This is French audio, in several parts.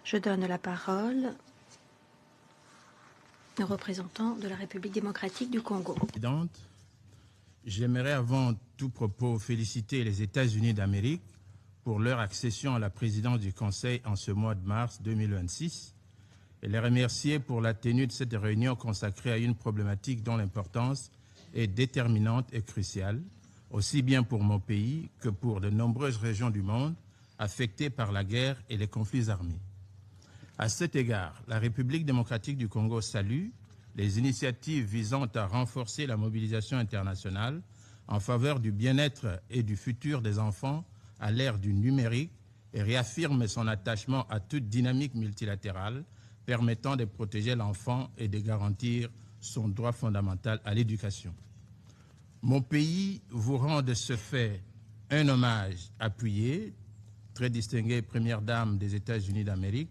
Je donne la parole au représentant de la République démocratique du Congo. J'aimerais avant tout propos féliciter les États-Unis d'Amérique pour leur accession à la présidence du Conseil en ce mois de mars 2026 et les remercier pour la tenue de cette réunion consacrée à une problématique dont l'importance est déterminante et cruciale, aussi bien pour mon pays que pour de nombreuses régions du monde affectées par la guerre et les conflits armés. À cet égard, la République démocratique du Congo salue les initiatives visant à renforcer la mobilisation internationale en faveur du bien-être et du futur des enfants à l'ère du numérique et réaffirme son attachement à toute dynamique multilatérale permettant de protéger l'enfant et de garantir son droit fondamental à l'éducation. Mon pays vous rend de ce fait un hommage appuyé, très distinguée Première Dame des États-Unis d'Amérique,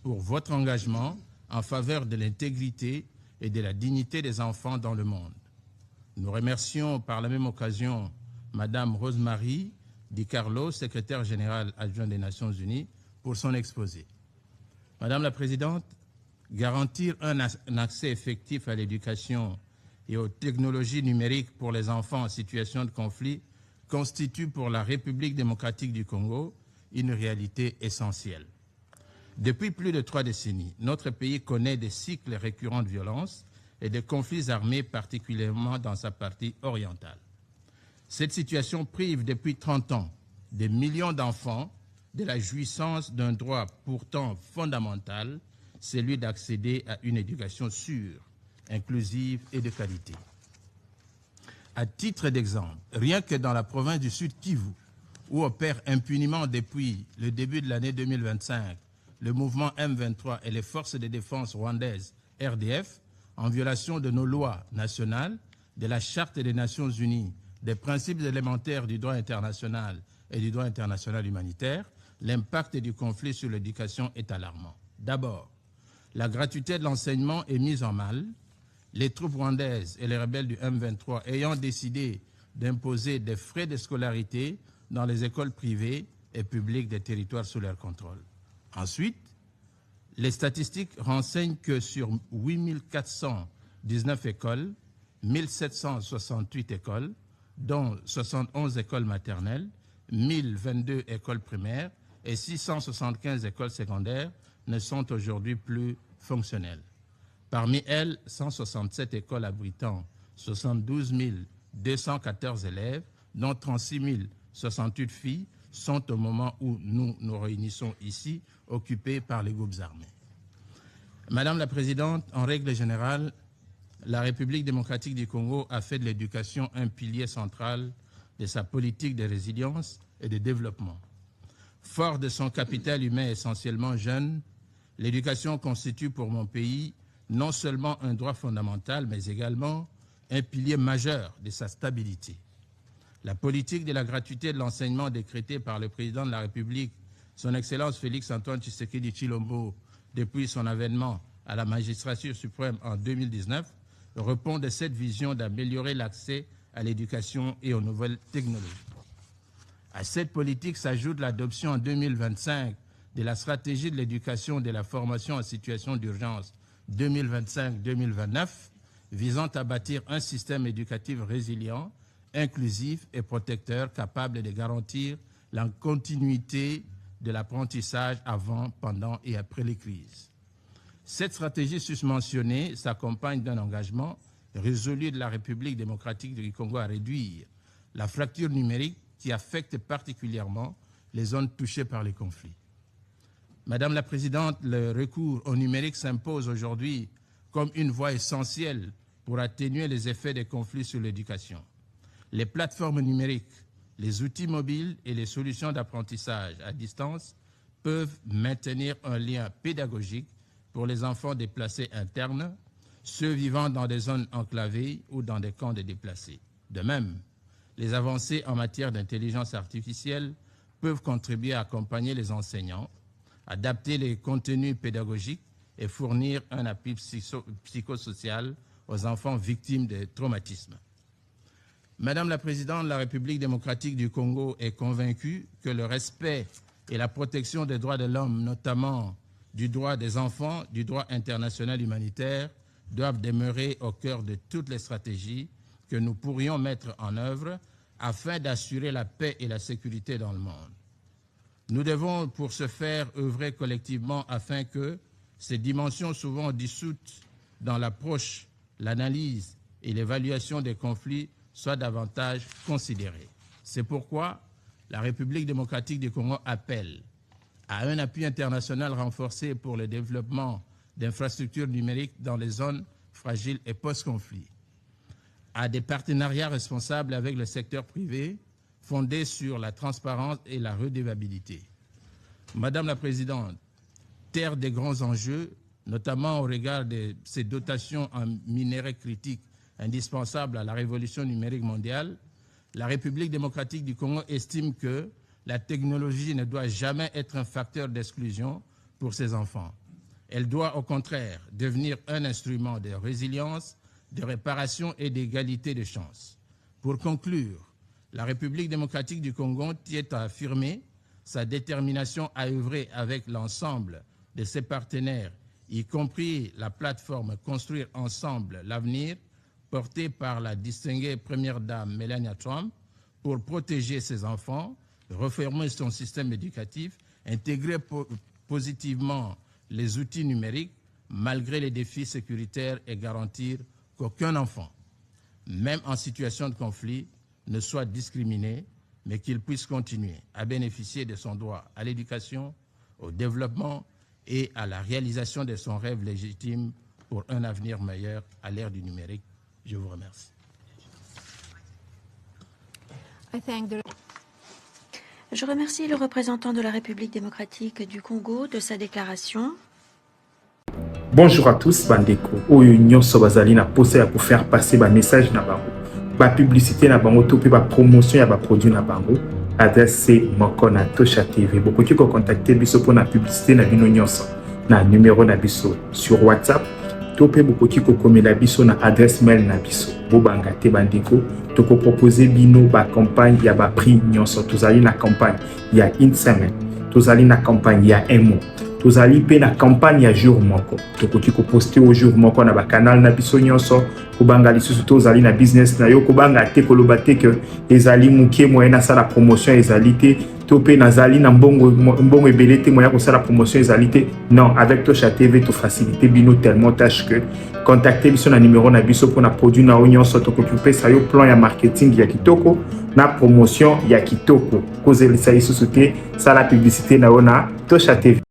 pour votre engagement en faveur de l'intégrité et de la dignité des enfants dans le monde. Nous remercions par la même occasion Madame Rosemary Di Carlo, secrétaire générale adjointe des Nations Unies, pour son exposé. Madame la Présidente, garantir un accès effectif à l'éducation et aux technologies numériques pour les enfants en situation de conflit constitue pour la République démocratique du Congo une réalité essentielle. Depuis plus de 3 décennies, notre pays connaît des cycles récurrents de violence et de conflits armés, particulièrement dans sa partie orientale. Cette situation prive depuis 30 ans des millions d'enfants de la jouissance d'un droit pourtant fondamental, celui d'accéder à une éducation sûre, inclusive et de qualité. À titre d'exemple, rien que dans la province du Sud Kivu, où opère impunément depuis le début de l'année 2025 le mouvement M23 et les forces de défense rwandaises RDF, en violation de nos lois nationales, de la Charte des Nations Unies, des principes élémentaires du droit international et du droit international humanitaire, l'impact du conflit sur l'éducation est alarmant. D'abord, la gratuité de l'enseignement est mise en mal, les troupes rwandaises et les rebelles du M23 ayant décidé d'imposer des frais de scolarité dans les écoles privées et publiques des territoires sous leur contrôle. Ensuite, les statistiques renseignent que sur 8 419 écoles, 1 768 écoles, dont 71 écoles maternelles, 1 022 écoles primaires et 675 écoles secondaires ne sont aujourd'hui plus fonctionnelles. Parmi elles, 167 écoles abritant 72 214 élèves, dont 36 068 filles, sont au moment où nous nous réunissons ici, occupées par les groupes armés. Madame la Présidente, en règle générale, la République démocratique du Congo a fait de l'éducation un pilier central de sa politique de résilience et de développement. Fort de son capital humain essentiellement jeune, l'éducation constitue pour mon pays non seulement un droit fondamental, mais également un pilier majeur de sa stabilité. La politique de la gratuité de l'enseignement décrétée par le président de la République, son Excellence Félix-Antoine Tshisekedi Tshilombo, depuis son avènement à la magistrature suprême en 2019, répond de cette vision d'améliorer l'accès à l'éducation et aux nouvelles technologies. À cette politique s'ajoute l'adoption en 2025 de la stratégie de l'éducation et de la formation en situation d'urgence 2025-2029, visant à bâtir un système éducatif résilient, inclusif et protecteur capable de garantir la continuité de l'apprentissage avant, pendant et après les crises. Cette stratégie susmentionnée s'accompagne d'un engagement résolu de la République démocratique du Congo à réduire la fracture numérique qui affecte particulièrement les zones touchées par les conflits. Madame la Présidente, le recours au numérique s'impose aujourd'hui comme une voie essentielle pour atténuer les effets des conflits sur l'éducation. Les plateformes numériques, les outils mobiles et les solutions d'apprentissage à distance peuvent maintenir un lien pédagogique pour les enfants déplacés internes, ceux vivant dans des zones enclavées ou dans des camps de déplacés. De même, les avancées en matière d'intelligence artificielle peuvent contribuer à accompagner les enseignants, adapter les contenus pédagogiques et fournir un appui psychosocial aux enfants victimes de traumatismes. Madame la Présidente, la République démocratique du Congo est convaincue que le respect et la protection des droits de l'homme, notamment du droit des enfants, du droit international humanitaire doivent demeurer au cœur de toutes les stratégies que nous pourrions mettre en œuvre afin d'assurer la paix et la sécurité dans le monde. Nous devons, pour ce faire, œuvrer collectivement afin que ces dimensions souvent dissoutes dans l'approche, l'analyse et l'évaluation des conflits soient davantage considérées. C'est pourquoi la République démocratique du Congo appelle à un appui international renforcé pour le développement d'infrastructures numériques dans les zones fragiles et post-conflit, à des partenariats responsables avec le secteur privé fondés sur la transparence et la redevabilité. Madame la Présidente, terre des grands enjeux, notamment au regard de ces dotations en minerais critiques indispensables à la révolution numérique mondiale, la République démocratique du Congo estime que la technologie ne doit jamais être un facteur d'exclusion pour ses enfants. Elle doit au contraire devenir un instrument de résilience, de réparation et d'égalité de chances. Pour conclure, la République démocratique du Congo tient à affirmer sa détermination à œuvrer avec l'ensemble de ses partenaires, y compris la plateforme Construire ensemble l'avenir, portée par la distinguée Première Dame Melania Trump, pour protéger ses enfants, réformer son système éducatif, intégrer positivement les outils numériques, malgré les défis sécuritaires et garantir qu'aucun enfant, même en situation de conflit, ne soit discriminé, mais qu'il puisse continuer à bénéficier de son droit à l'éducation, au développement et à la réalisation de son rêve légitime pour un avenir meilleur à l'ère du numérique. Je vous remercie. Je remercie le représentant de la République démocratique du Congo de sa déclaration. Bonjour à tous, bandeko. Oyo nyonso bazali na posa ya faire passer ba message na bango. Ba publicité na bango to pe ba promotion ya ba produit na bango. Adresse moko na Tosha TV. Bokoki ko contacter biso pour na publicité na bino nyonso. Na numéro na biso sur WhatsApp. To pe bokoki ko komela biso na adresse mail na biso. Bobanga te bandeko. Toko proposer bino ba campagne ya ba prix nyonso. Tozali na campagne il y a une semaine. Tozali na campagne il y a un mois. Tozali pe na campagne ya jour moko. Tokoki ko poster au jour moko na ba canal na biso nyonso. Kobanga lisusu tozali na business na yo kobanga te koloba te que ezali mukie moyen na sala promotion ezali te to pe nazali na mbongo ebele te moyen ko sala promotion ezali te. Non, avec Tosha TV to faciliter bino tellement tâche que contacter biso na numéro na biso pour na produit na nyonso tokoki pe sa yo plan ya marketing ya kitoko na promotion ya kitoko kozelisa lisusu te sala publicité na ona Tosha TV.